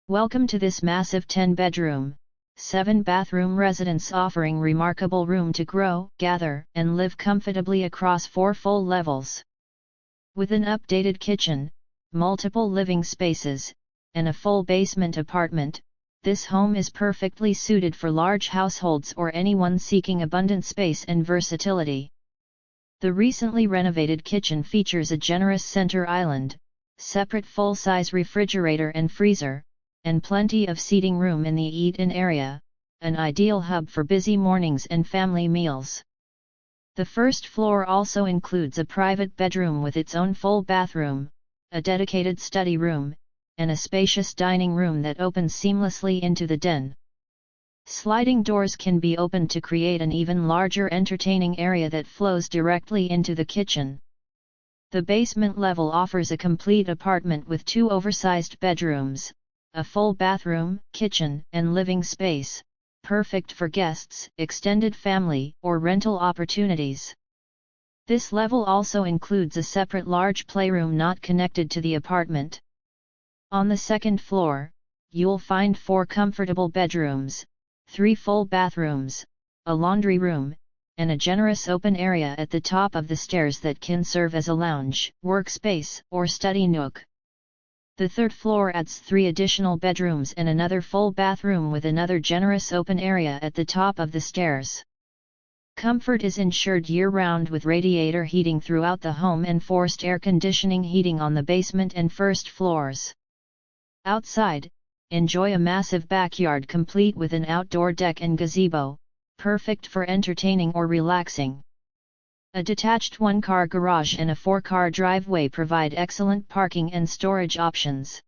Welcome to this massive 10-bedroom, 7-bathroom residence offering remarkable room to grow, gather, and live comfortably across 4 full levels. With an updated kitchen, multiple living spaces, and a full basement apartment, this home is perfectly suited for large households or anyone seeking abundant space and versatility. The recently renovated kitchen features a generous center island, separate full-size refrigerator and freezer, and plenty of seating room in the eat-in area, an ideal hub for busy mornings and family meals. The first floor also includes a private bedroom with its own full bathroom, a dedicated study room, and a spacious dining room that opens seamlessly into the den. Sliding doors can be opened to create an even larger entertaining area that flows directly into the kitchen. The basement level offers a complete apartment with 2 oversized bedrooms, a full bathroom, kitchen, and living space, perfect for guests, extended family, or rental opportunities. This level also includes a separate large playroom not connected to the apartment. On the second floor, you'll find 4 comfortable bedrooms, 3 full bathrooms, a laundry room, and a generous open area at the top of the stairs that can serve as a lounge, workspace, or study nook. The third floor adds 3 additional bedrooms and another full bathroom with another generous open area at the top of the stairs. Comfort is ensured year-round with radiator heating throughout the home and forced air conditioning heating on the basement and first floors. Outside, enjoy a massive backyard complete with an outdoor deck and gazebo, perfect for entertaining or relaxing. A detached 1-car garage and a 4-car driveway provide excellent parking and storage options.